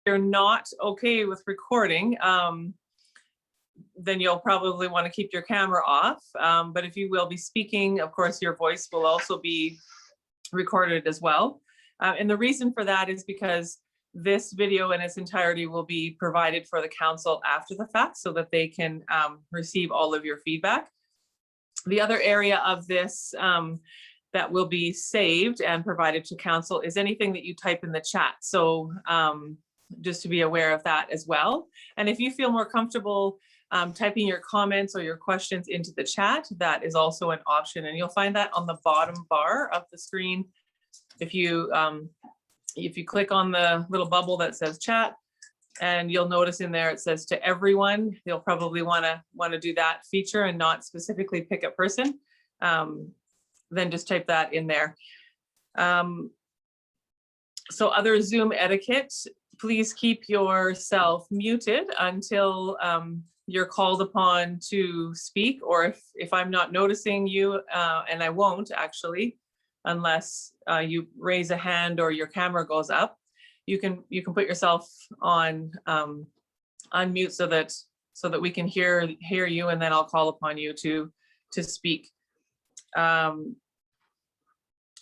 you're not okay with recording, then you'll probably want to keep your camera off. But if you will be speaking, of course, your voice will also be recorded as well. And the reason for that is because this video in its entirety will be provided for the council after the fact so that they can receive all of your feedback. The other area of this that will be saved and provided to council is anything that you type in the chat. So just to be aware of that as well. And if you feel more comfortable typing your comments or your questions into the chat, that is also an option. And you'll find that on the bottom bar of the screen. If you click on the little bubble that says chat, and you'll notice in there it says to everyone, you'll probably want to do that feature and not specifically pick a person. Then just type that in there. So other Zoom etiquette, please keep yourself muted until you're called upon to speak, or if I'm not noticing you, and I won't actually, unless you raise a hand or your camera goes up, you can put yourself on unmute so that we can hear you, and then I'll call upon you to speak.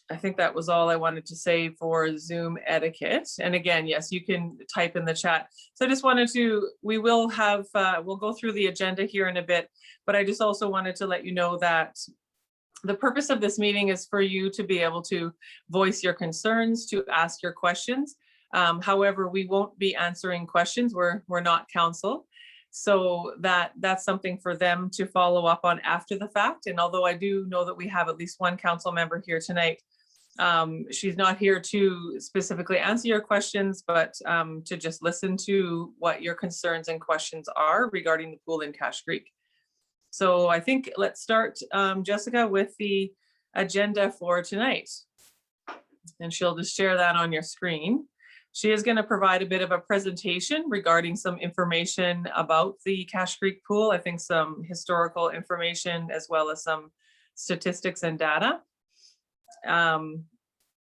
I think that was all I wanted to say for Zoom etiquette. And again, yes, you can type in the chat. So I just wanted to, we'll go through the agenda here in a bit, but I just also wanted to let you know that the purpose of this meeting is for you to be able to voice your concerns, to ask your questions. However, we won't be answering questions. We're not council. So that's something for them to follow up on after the fact. And although I do know that we have at least one council member here tonight, she's not here to specifically answer your questions, but to just listen to what your concerns and questions are regarding the pool in Cache Creek. So I think let's start, Jessica, with the agenda for tonight. And she'll just share that on your screen. She is going to provide a bit of a presentation regarding some information about the Cache Creek pool. I think some historical information as well as some statistics and data. And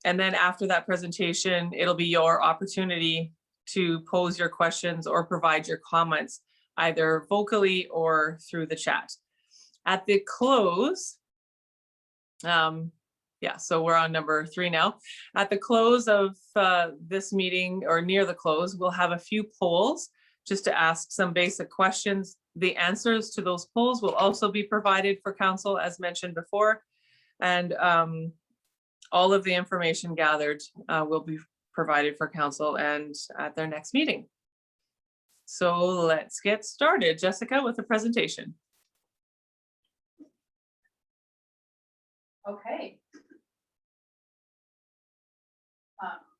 then after that presentation, it'll be your opportunity to pose your questions or provide your comments either vocally or through the chat. At the close, yeah, so we're on number 3 now. At the close of this meeting, or near the close, we'll have a few polls just to ask some basic questions. The answers to those polls will also be provided for council, as mentioned before. And all of the information gathered will be provided for council and at their next meeting. So let's get started. Jessica, with the presentation. Okay.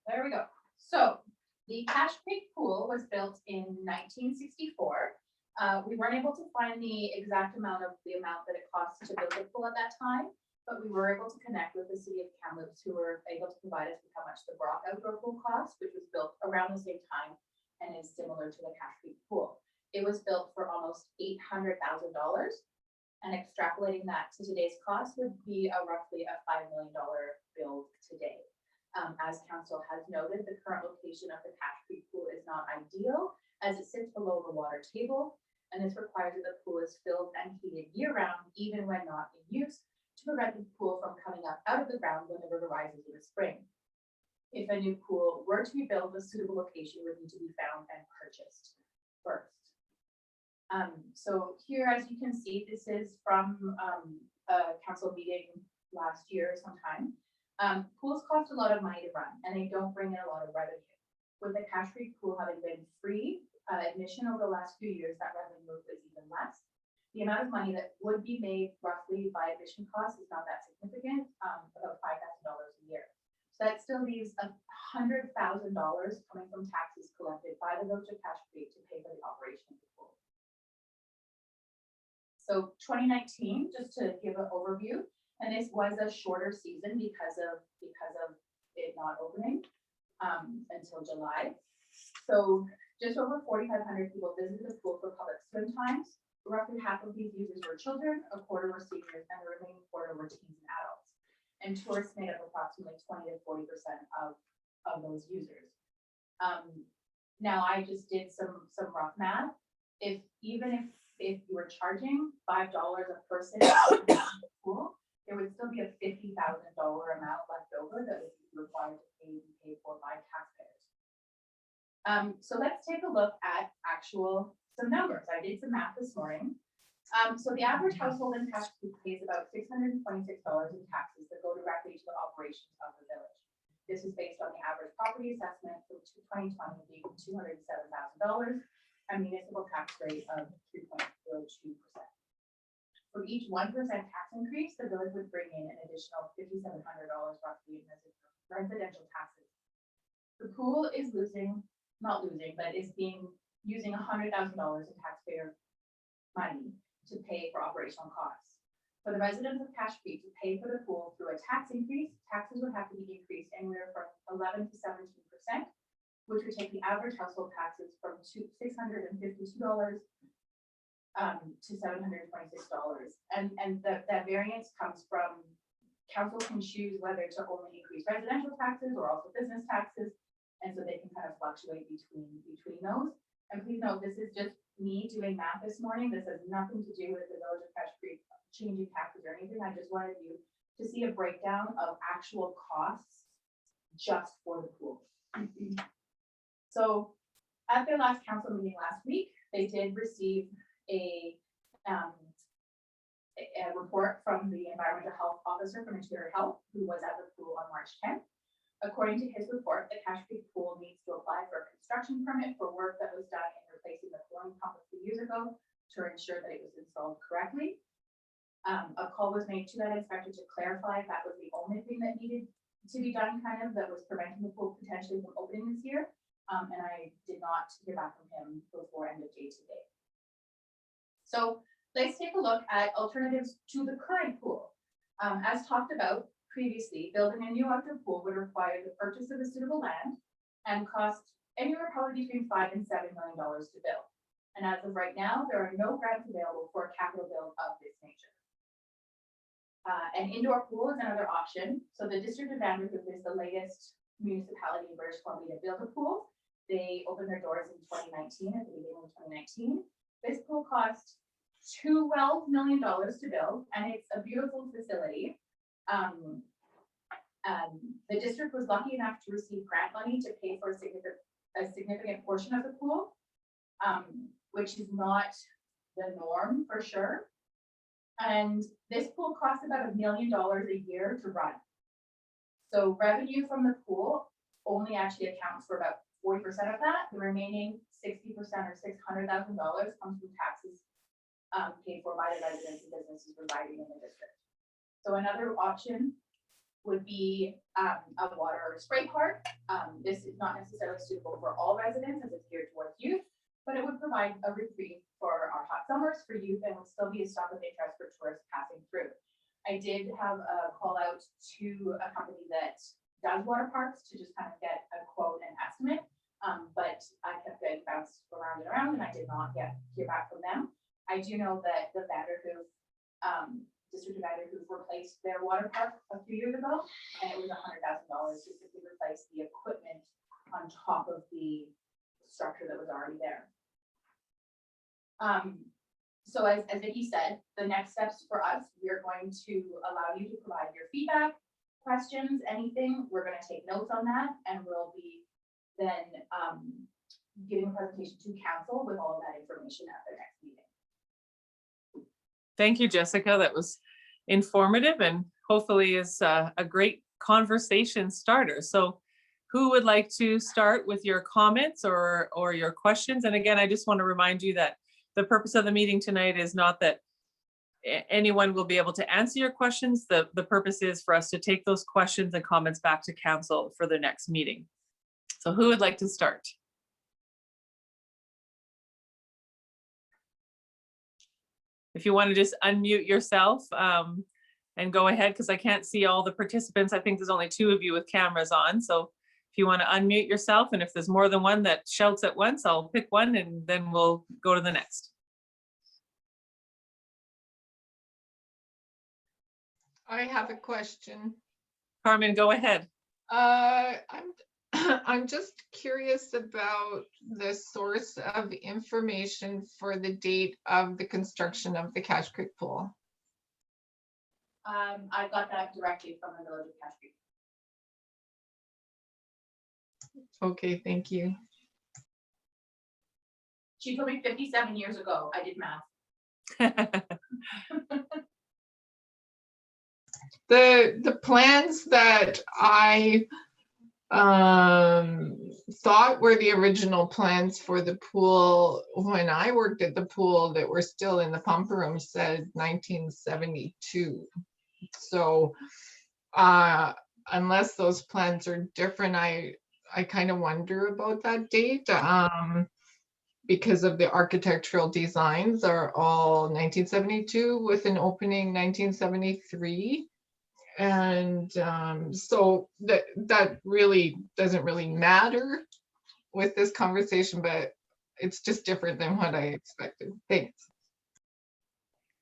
There we go. So the Cache Creek pool was built in 1964. We weren't able to find the exact amount that it cost to build the pool at that time, but we were able to connect with the city of Kamloops, who were able to provide us with how much the Brock outdoor pool cost, which was built around the same time and is similar to the Cache Creek pool. It was built for almost $800,000, and extrapolating that to today's cost would be roughly a $5 million build today. As council has noted, the current location of the Cache Creek pool is not ideal as it sits below the water table, and this requires that the pool is filled and heated year-round, even when not in use, to prevent the pool from coming up out of the ground when the river rises in the spring. If a new pool were to be built, a suitable location would need to be found and purchased first. So here, as you can see, this is from a council meeting last year sometime. Pools cost a lot of money to run, and they don't bring in a lot of revenue. With the Cache Creek pool having been free admission over the last few years, that revenue is even less. The amount of money that would be made roughly by admission costs is not that significant, about $5,000 a year. So that still leaves $100,000 coming from taxes collected by the village of Cache Creek to pay for the operation of the pool. So 2019, just to give an overview, and this was a shorter season because of it not opening until July. So just over 4,500 people visited the pool for public swim times. Roughly half of these users were children, a quarter were seniors, and the remaining quarter were teens and adults. And tourists made up approximately 20 to 40% of those users. Now, I just did some rough math. Even if you were charging $5 a person to the pool, there would still be a $50,000 amount left over that would be required to be paid for by taxpayers. So let's take a look at some numbers. I did some math this morning. So the average household in Cache Creek pays about $626 in taxes that go directly to the operations of the village. This is based on the average property assessment for 2020 being $207,000 and municipal tax rate of 3.02%. For each 1% tax increase, the village would bring in an additional $5,700 roughly in residential taxes. The pool is not losing, but is using $100,000 in taxpayer money to pay for operational costs. For the residents of Cache Creek to pay for the pool through a tax increase, taxes would have to be increased anywhere from 11 to 17%, which would take the average household taxes from $652 to $726. And that variance comes from council can choose whether to only increase residential taxes or also business taxes. And so they can kind of fluctuate between those. And please note, this is just me doing math this morning. This has nothing to do with the village of Cache Creek changing taxes or anything. I just wanted you to see a breakdown of actual costs just for the pool. So at their last council meeting last week, they did receive a report from the environmental health officer from Interior Health, who was at the pool on March 10th. According to his report, the Cache Creek pool needs to apply for a construction permit for work that was done in replacing the flooring pump a few years ago to ensure that it was installed correctly. A call was made to that inspector to clarify if that was the only thing that needed to be done, kind of, that was preventing the pool potentially from opening this year. And I did not hear back from him before end of day today. So let's take a look at alternatives to the current pool. As talked about previously, building a new outdoor pool would require the purchase of a suitable land and cost anywhere probably between $5 and $7 million to build. And as of right now, there are no grants available for a capital build of this nature. An indoor pool is another option. So the District of Vanderhoof is the latest municipality in British Columbia to build a pool. They opened their doors in 2019, at the beginning of 2019. This pool cost $12 million to build, and it's a beautiful facility. The district was lucky enough to receive grant money to pay for a significant portion of the pool, which is not the norm for sure. And this pool costs about $1 million a year to run. So revenue from the pool only actually accounts for about 40% of that. The remaining 60% or $600,000 comes from taxes paid for by the residents and businesses residing in the district. So another option would be a water spray park. This is not necessarily suitable for all residents as it's geared towards youth, but it would provide a reprieve for our hot summers for youth and would still be a stop of interest for tourists passing through. I did have a call out to a company that does water parks to just kind of get a quote and estimate, but I kept getting bounced around and around and I did not yet hear back from them. I do know that the Vanderhoof, District of Vanderhoof replaced their water park a few years ago, and it was $100,000 to simply replace the equipment on top of the structure that was already there. So as Vicky said, the next steps for us, we're going to allow you to provide your feedback, questions, anything. We're going to take notes on that, and we'll be then giving a presentation to council with all of that information at their next meeting. Thank you, Jessica. That was informative and hopefully is a great conversation starter. So who would like to start with your comments or your questions? And again, I just want to remind you that the purpose of the meeting tonight is not that anyone will be able to answer your questions. The purpose is for us to take those questions and comments back to council for the next meeting. So who would like to start? If you want to just unmute yourself and go ahead, because I can't see all the participants. I think there's only 2 of you with cameras on. So if you want to unmute yourself, and if there's more than one that shouts at once, I'll pick one and then we'll go to the next. I have a question. Carmen, go ahead. I'm I'm just curious about the source of information for the date of the construction of the Cache Creek pool. I got that directly from the village of Cache Creek. Okay, thank you. She told me 57 years ago. I did math. The plans that I thought were the original plans for the pool when I worked at the pool that were still in the pump room said 1972. So unless those plans are different, I kind of wonder about that date because of the architectural designs are all 1972 with an opening 1973. And so that really doesn't really matter with this conversation, but it's just different than what I expected. Thanks.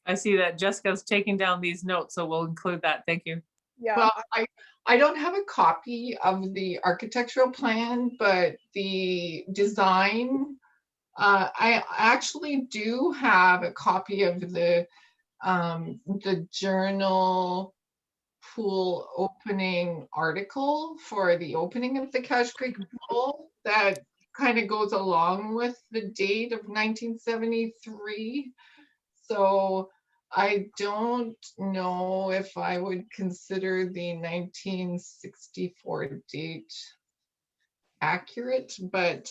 I see that Jessica's taking down these notes, so we'll include that. Thank you. Yeah. Well, I don't have a copy of the architectural plan, but the design, I actually do have a copy of the journal pool opening article for the opening of the Cache Creek pool that kind of goes along with the date of 1973. So I don't know if I would consider the 1964 date accurate, but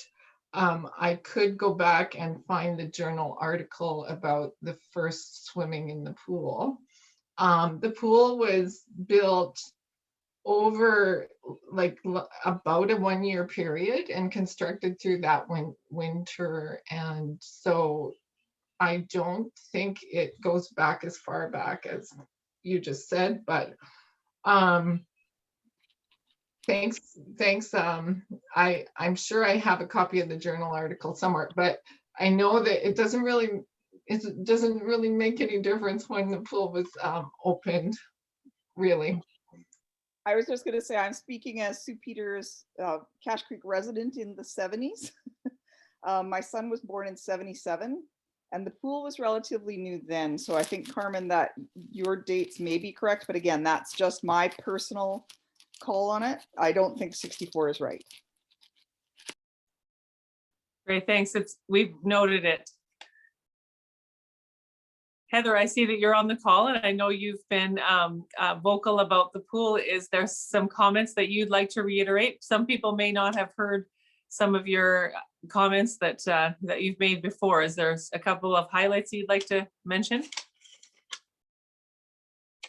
I could go back and find the journal article about the first swimming in the pool. The pool was built over like about a 1 year period and constructed through that winter. And so I don't think it goes back as far back as you just said, but thanks. I'm sure I have a copy of the journal article somewhere, but I know that it doesn't really make any difference when the pool was opened, really. I was just going to say, I'm speaking as Sue Peters, Cache Creek resident in the 70s. My son was born in 77, and the pool was relatively new then. So I think, Carmen, that your dates may be correct, but again, that's just my personal call on it. I don't think 64 is right. Great, thanks. We've noted it. Heather, I see that you're on the call and I know you've been vocal about the pool. Is there some comments that you'd like to reiterate? Some people may not have heard some of your comments that you've made before. Is there a couple of highlights you'd like to mention?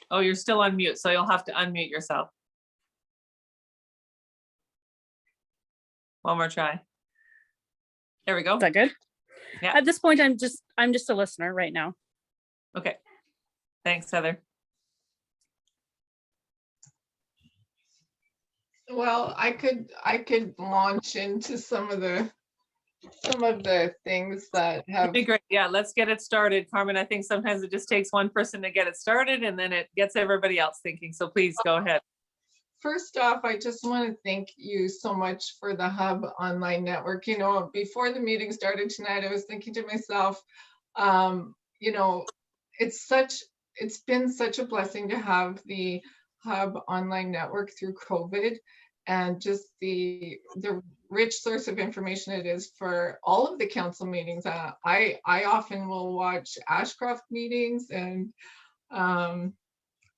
Oh, you're still on mute, so you'll have to unmute yourself. One more try. There we go. Is that good? Yeah. At this point, I'm just a listener right now. Okay. Thanks, Heather. Well, I could launch into some of the things that have. That'd be great. Yeah, let's get it started, Carmen. I think sometimes it just takes one person to get it started and then it gets everybody else thinking. So please go ahead. First off, I just want to thank you so much for the Hub online network. You know, before the meeting started tonight, I was thinking to myself, you know, it's been such a blessing to have the Hub online network through COVID and just the rich source of information it is for all of the council meetings. I often will watch Ashcroft meetings and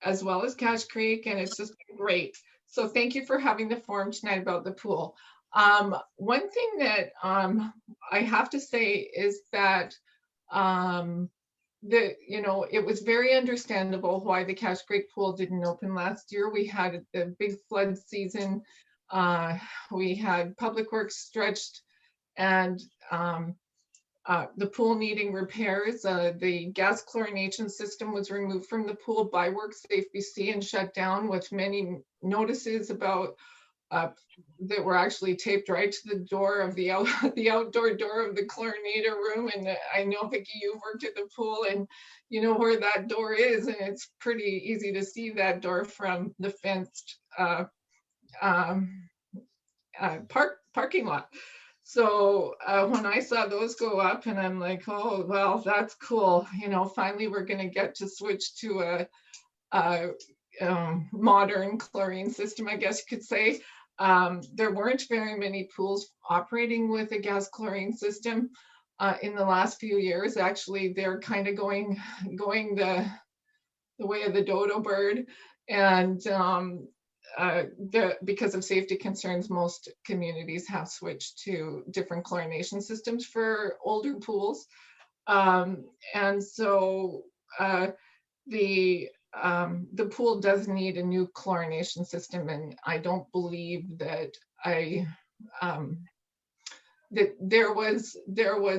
as well as Cache Creek, and it's just been great. So thank you for having the forum tonight about the pool. One thing that I have to say is that you know, it was very understandable why the Cache Creek pool didn't open last year. We had the big flood season. We had public works stretched and the pool needing repairs. The gas chlorination system was removed from the pool by WorkSafe BC and shut down with many notices about that were actually taped right to the door of the outdoor door of the chlorinator room. And I know, Vicki, you've worked at the pool and you know where that door is, and it's pretty easy to see that door from the fenced parking lot. So when I saw those go up, and I'm like, oh, well, that's cool. You know, finally we're going to get to switch to a modern chlorine system, I guess you could say. There weren't very many pools operating with a gas chlorine system in the last few years. Actually, they're kind of going the way of the dodo bird. And because of safety concerns, most communities have switched to different chlorination systems for older pools. And so the pool does need a new chlorination system, and I don't believe that that there was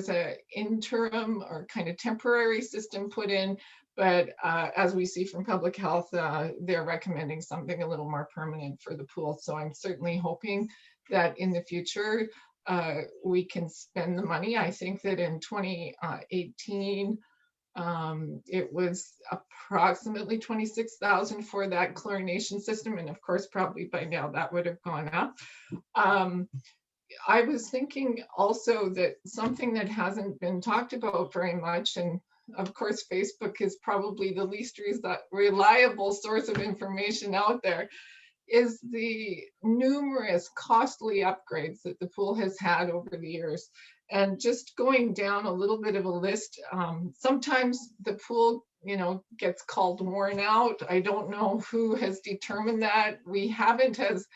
a interim or kind of temporary system put in, but as we see from public health, they're recommending something a little more permanent for the pool. So I'm certainly hoping that in the future we can spend the money. I think that in 2018 it was approximately 26,000 for that chlorination system, and of course probably by now that would have gone up. I was thinking also that something that hasn't been talked about very much, and of course Facebook is probably the least reliable source of information out there, is the numerous costly upgrades that the pool has had over the years. And just going down a little bit of a list, sometimes the pool, you know, gets called worn out. I don't know who has determined that. We haven't, as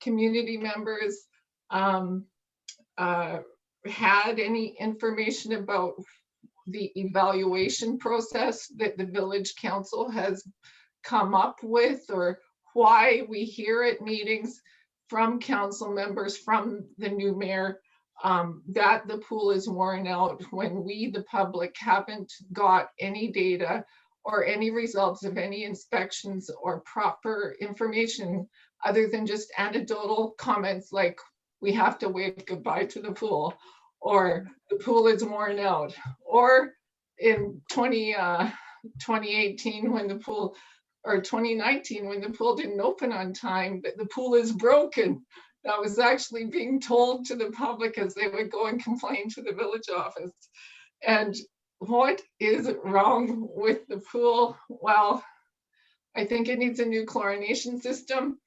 community members, had any information about the evaluation process that the village council has come up with, or why we hear at meetings from council members, from the new mayor, that the pool is worn out, when we, the public, haven't got any data or any results of any inspections or proper information other than just anecdotal comments like, we have to wave goodbye to the pool, or the pool is worn out, or in 2018 when the pool, or 2019 when the pool didn't open on time, that the pool is broken. That was actually being told to the public as they would go and complain to the village office. And what is wrong with the pool? Well, I think it needs a new chlorination system.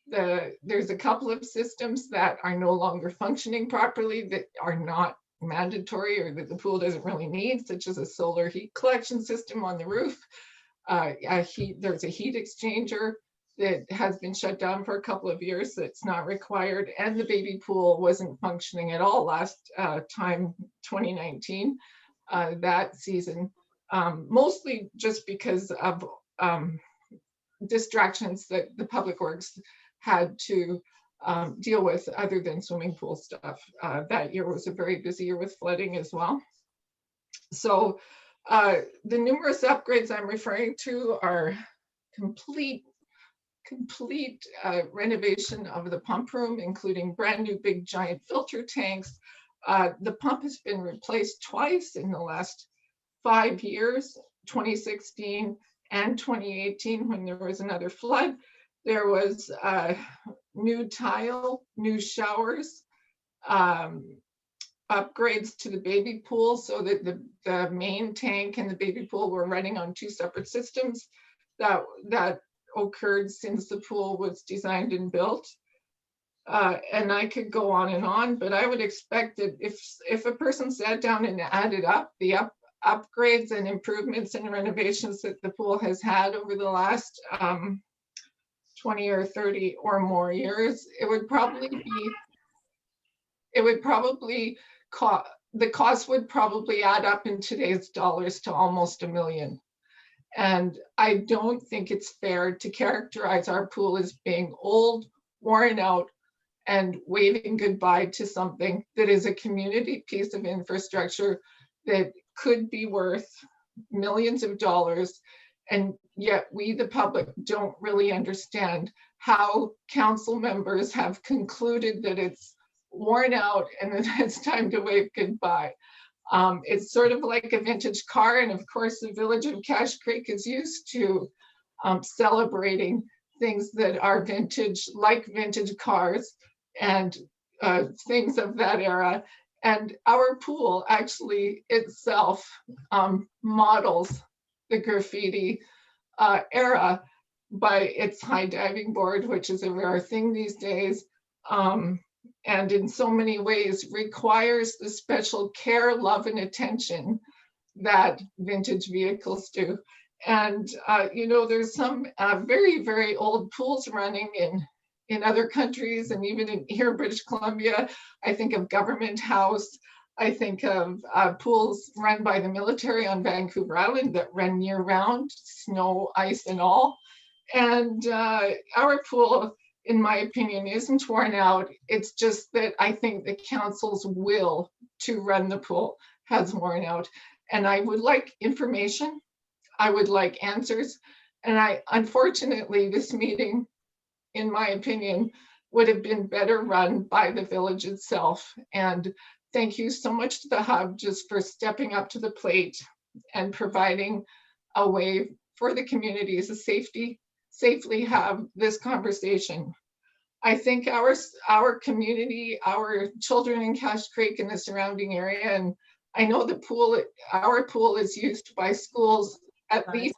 There's a couple of systems that are no longer functioning properly, that are not mandatory or that the pool doesn't really need, such as a solar heat collection system on the roof. There's a heat exchanger that has been shut down for a couple of years that's not required, and the baby pool wasn't functioning at all last time, 2019, that season, mostly just because of distractions that the public works had to deal with other than swimming pool stuff. That year was a very busy year with flooding as well. So the numerous upgrades I'm referring to are complete renovation of the pump room, including brand new big giant filter tanks. The pump has been replaced twice in the last 5 years, 2016 and 2018, when there was another flood. There was new tile, new showers, upgrades to the baby pool so that the main tank and the baby pool were running on 2 separate systems. That occurred since the pool was designed and built. And I could go on and on, but I would expect that if a person sat down and added up the upgrades and improvements and renovations that the pool has had over the last 20 or 30 or more years, the cost would probably add up in today's dollars to almost $1 million. And I don't think it's fair to characterize our pool as being old, worn out, and waving goodbye to something that is a community piece of infrastructure that could be worth millions of dollars. And yet we, the public, don't really understand how council members have concluded that it's worn out and that it's time to wave goodbye. It's sort of like a vintage car. And of course, the village of Cache Creek is used to celebrating things that are vintage, like vintage cars. And things of that era. And our pool actually itself models the graffiti era by its high diving board, which is a rare thing these days. And in so many ways requires the special care, love, and attention that vintage vehicles do. And, you know, there's some very, very old pools running in other countries, and even in here in British Columbia. I think of Government House. I think of pools run by the military on Vancouver Island that run year round, snow, ice, and all. And our pool, in my opinion, isn't worn out. It's just that I think the council's will to run the pool has worn out. And I would like information. I would like answers. And unfortunately, this meeting, in my opinion, would have been better run by the village itself. And thank you so much to the Hub just for stepping up to the plate and providing a way for the communities to safely have this conversation. I think our community, our children in Cache Creek and the surrounding area, and I know the pool, our pool is used by schools, at least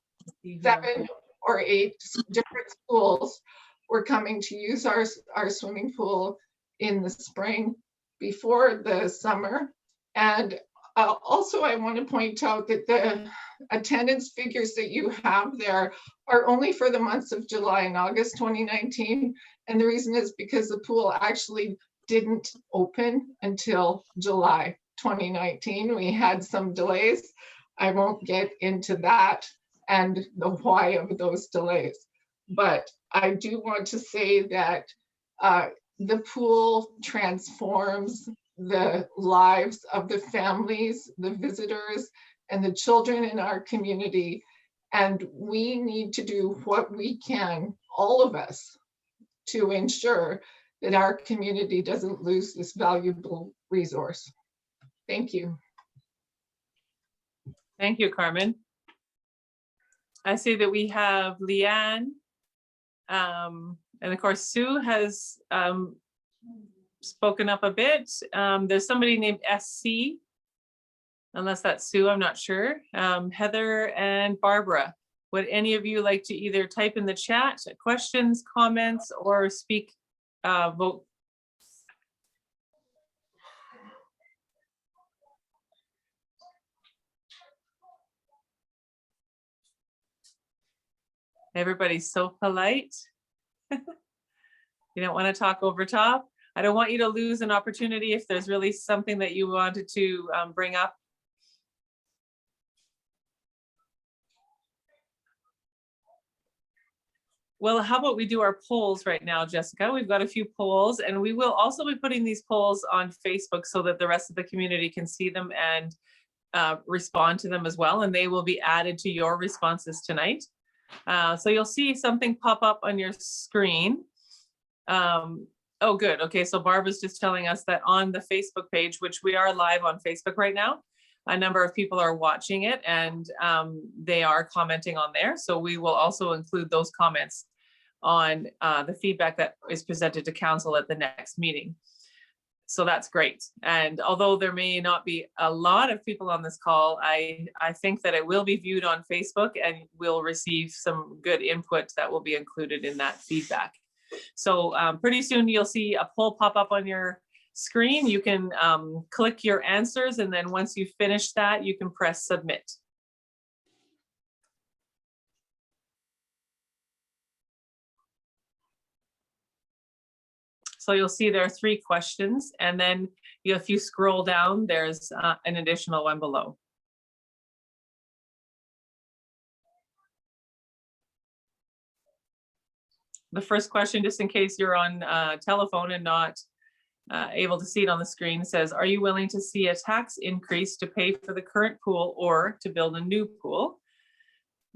7 or 8 different schools were coming to use our swimming pool in the spring before the summer. And also I want to point out that the attendance figures that you have there are only for the months of July and August 2019. And the reason is because the pool actually didn't open until July 2019. We had some delays. I won't get into that and the why of those delays. But I do want to say that the pool transforms the lives of the families, the visitors, and the children in our community. And we need to do what we can, all of us, to ensure that our community doesn't lose this valuable resource. Thank you. Thank you, Carmen. I see that we have Leanne. And of course, Sue has spoken up a bit. There's somebody named SC, unless that's Sue, I'm not sure. Heather and Barbara. Would any of you like to either type in the chat questions, comments, or speak, vote? Everybody's so polite. You don't want to talk over top. I don't want you to lose an opportunity if there's really something that you wanted to bring up. Well, how about we do our polls right now, Jessica? We've got a few polls, and we will also be putting these polls on Facebook so that the rest of the community can see them and respond to them as well. And they will be added to your responses tonight. So you'll see something pop up on your screen. Oh, good. Okay, so Barbara's just telling us that on the Facebook page, which we are live on Facebook right now, a number of people are watching it, and they are commenting on there. So we will also include those comments on the feedback that is presented to council at the next meeting. So that's great. And although there may not be a lot of people on this call, I think that it will be viewed on Facebook and we'll receive some good input that will be included in that feedback. So pretty soon you'll see a poll pop up on your screen. You can click your answers, and then once you finish that, you can press submit. So you'll see there are 3 questions, and then if you scroll down, there's an additional one below. The first question, just in case you're on telephone and not able to see it on the screen, says, are you willing to see a tax increase to pay for the current pool or to build a new pool?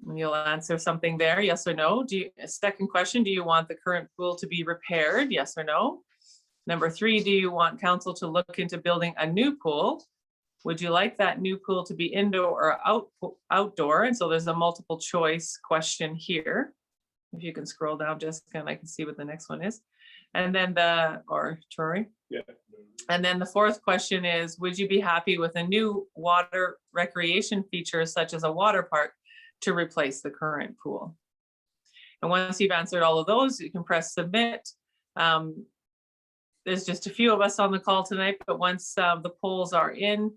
And you'll answer something there, yes or no. Second question, do you want the current pool to be repaired, yes or no? Number 3, do you want council to look into building a new pool? Would you like that new pool to be indoor or outdoor? And so there's a multiple choice question here. If you can scroll down, Jessica, and I can see what the next one is. And then or Tori, And then the fourth question is, would you be happy with a new water recreation feature such as a water park to replace the current pool? And once you've answered all of those, you can press submit. There's just a few of us on the call tonight, but once the polls are in,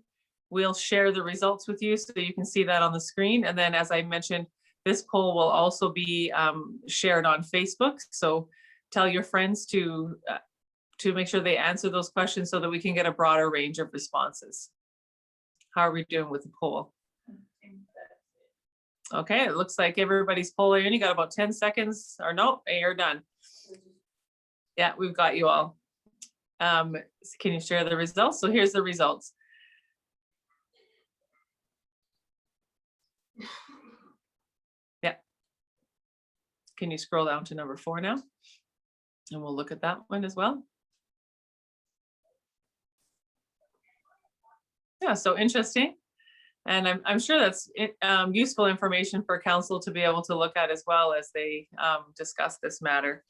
we'll share the results with you so you can see that on the screen. And then, as I mentioned, this poll will also be shared on Facebook. So tell your friends to make sure they answer those questions so that we can get a broader range of responses. How are we doing with the poll? Okay, it looks like everybody's polling in. You got about 10 seconds or no, you're done. Yeah, we've got you all. Can you share the results? So here's the results. Yeah. Can you scroll down to number 4 now? And we'll look at that one as well. Yeah, so interesting. And I'm sure that's useful information for council to be able to look at as well as they discuss this matter.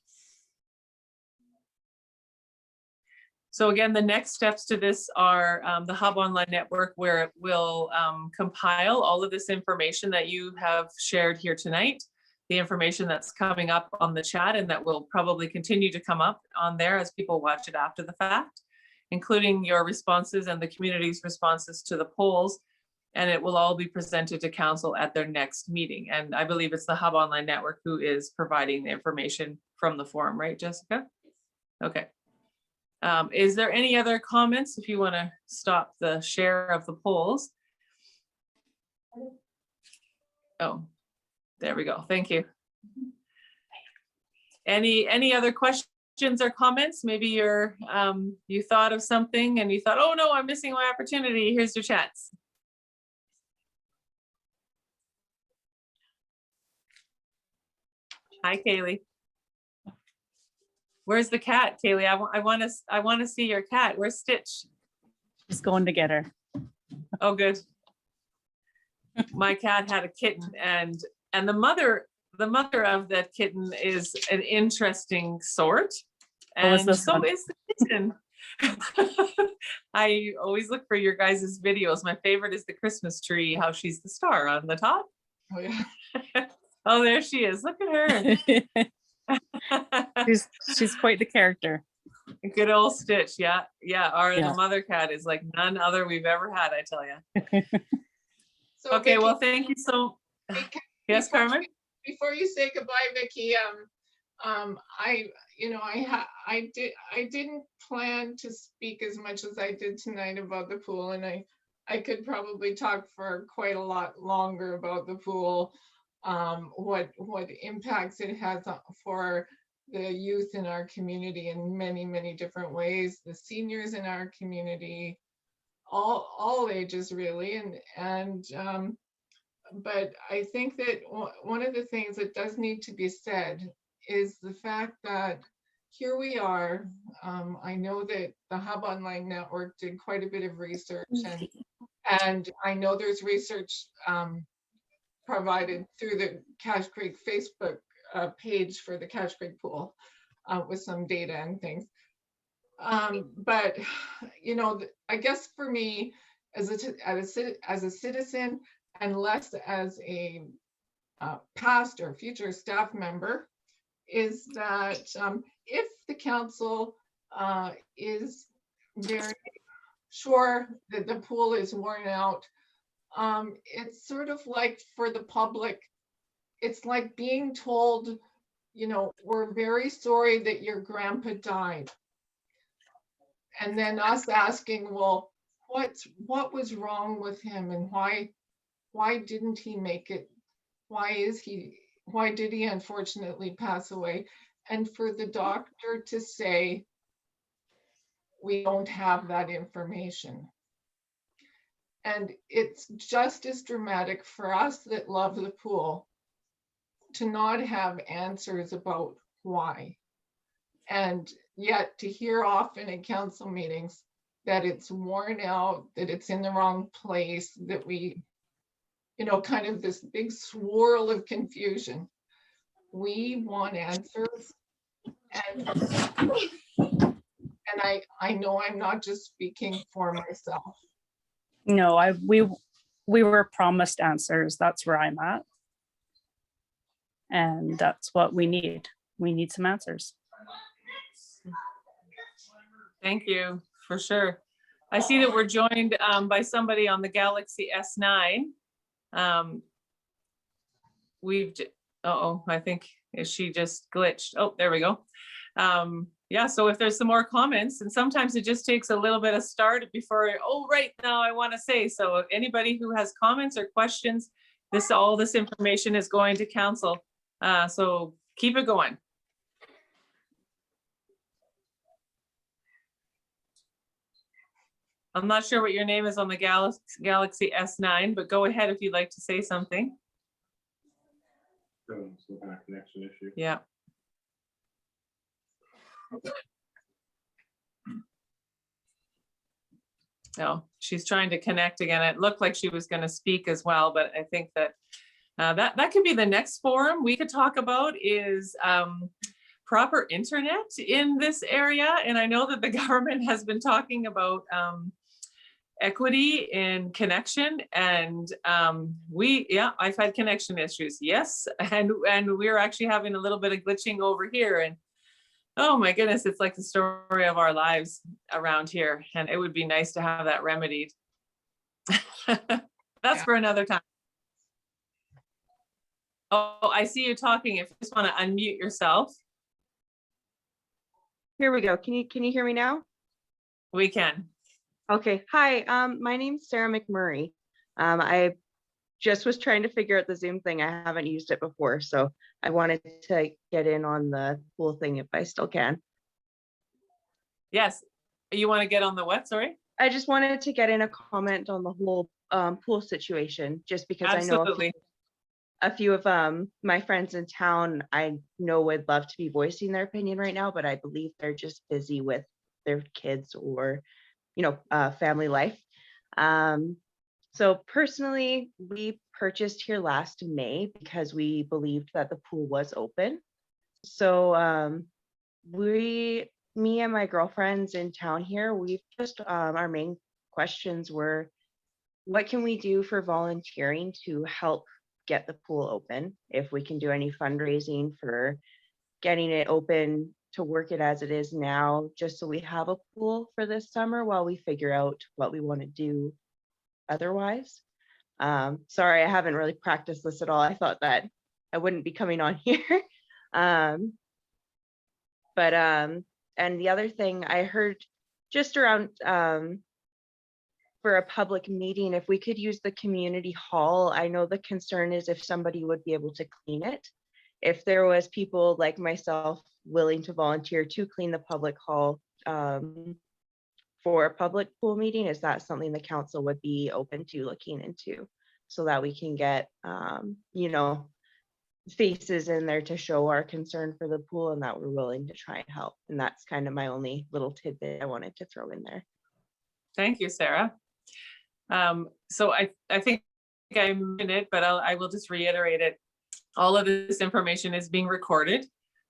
So again, the next steps to this are the Hub Online Network, where it will compile all of this information that you have shared here tonight, the information that's coming up on the chat and that will probably continue to come up on there as people watch it after the fact, including your responses and the community's responses to the polls. And it will all be presented to council at their next meeting. And I believe it's the Hub Online Network who is providing the information from the forum, right, Jessica? Okay. Is there any other comments if you want to stop the share of the polls? Oh, there we go. Thank you. Any other questions or comments? Maybe you're you thought of something and you thought, oh no, I'm missing my opportunity. Here's your chance. Hi, Kaylee. Where's the cat, Kaylee? I want to see your cat. Where's Stitch? She's going to get her. Oh, good. My cat had a kitten, and the mother of that kitten is an interesting sort, What was and this so one? is the kitten. I always look for your guys' videos. My favorite is the Christmas tree, how she's the star on the top. Oh, yeah. Oh, there she is. Look at her. she's quite the character. Good old Stitch. Yeah. Yeah. The mother cat is like none other we've ever had, I tell you. So Okay, Vicky, well, thank you so. Yes, before- Carmen? before you say goodbye, Vicky, I didn't plan to speak as much as I did tonight about the pool, and I could probably talk for quite a lot longer about the pool, what impacts it has for the youth in our community in many different ways, the seniors in our community, all ages really, and but I think that one of the things that does need to be said is the fact that here we are. I know that the Hub Online Network did quite a bit of research, and I know there's research provided through the Cache Creek Facebook page for the Cache Creek pool with some data and things. But you know, I guess for me, as a citizen, and less as a past or future staff member, is that if the council is very sure that the pool is worn out, it's sort of like for the public, it's like being told, you know, we're very sorry that your grandpa died. And then us asking, well, what was wrong with him, and why didn't he make it? Why did he unfortunately pass away? And for the doctor to say, we don't have that information. And it's just as dramatic for us that love the pool to not have answers about why. And yet to hear often in council meetings that it's worn out, that it's in the wrong place, that we, you know, kind of this big swirl of confusion. We want answers, and And I know I'm not just speaking for myself. No, we were promised answers. That's where I'm at. And that's what we need. We need some answers. Thank you, for sure. I see that we're joined by somebody on the Galaxy S9. I think she just glitched. Oh, there we go. Yeah, so if there's some more comments, and sometimes it just takes a little bit of start before, oh, right now I want to say. So if anybody who has comments or questions, all this information is going to council. So keep it going. I'm not sure what your name is on the Galaxy S9, but go ahead if you'd like to say something. Connection issue. Yeah. No, she's trying to connect again. It looked like she was going to speak as well, but I think that that could be the next forum we could talk about is proper internet in this area. And I know that the government has been talking about equity in connection, and I've had connection issues, yes, and we're actually having a little bit of glitching over here, and oh my goodness, it's like the story of our lives around here, and it would be nice to have that remedied. That's for another time. Oh, I see you talking. If you just want to unmute yourself. Here we go. Can you hear me now? We can. Okay. Hi, my name's Sarah McMurray. I just was trying to figure out the Zoom thing. I haven't used it before, so I wanted to get in on the pool thing if I still can. Yes. You want to get on the what? Sorry. I just wanted to get in a comment on the whole pool situation, just because Absolutely. I know a few of my friends in town I know would love to be voicing their opinion right now, but I believe they're just busy with their kids or family life. So personally, we purchased here last May because we believed that the pool was open. So me and my girlfriends in town here, we've just our main questions were, what can we do for volunteering to help get the pool open? If we can do any fundraising for getting it open to work it as it is now, just so we have a pool for this summer while we figure out what we want to do otherwise. Sorry, I haven't really practiced this at all. I thought that I wouldn't be coming on here. And the other thing I heard just around for a public meeting, if we could use the community hall. I know the concern is if somebody would be able to clean it. If there was people like myself willing to volunteer to clean the public hall for a public pool meeting, is that something the council would be open to looking into, so that we can get faces in there to show our concern for the pool and that we're willing to try and help. And that's kind of my only little tidbit I wanted to throw in there. Thank you, Sarah. So I think I mentioned it, but I will just reiterate it. All of this information is being recorded,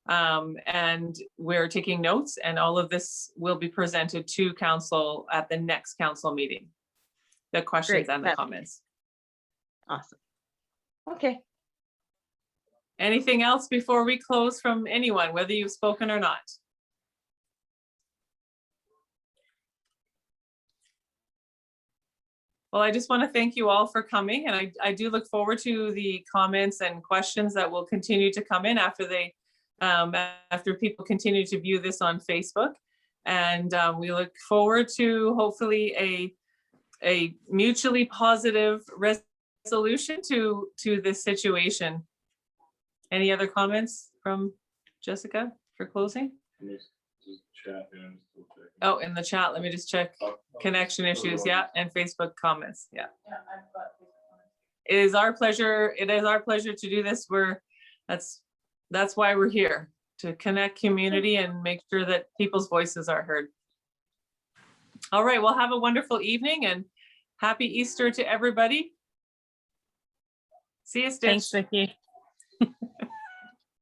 and we're taking notes, and all of this will be presented to council at the next council meeting. The questions and the comments. Awesome. Okay. Anything else before we close from anyone, whether you've spoken or not? Well, I just want to thank you all for coming, and I do look forward to the comments and questions that will continue to come in after people continue to view this on Facebook. And we look forward to hopefully a mutually positive resolution to this situation. Any other comments from Jessica for closing? Oh, in the chat, let me just check. Connection issues, yeah, and Facebook comments, yeah. It is our pleasure to do this. That's why we're here, to connect community and make sure that people's voices are heard. All right, well, have a wonderful evening and happy Easter to everybody. See you, Stitch. Thanks, Vicki.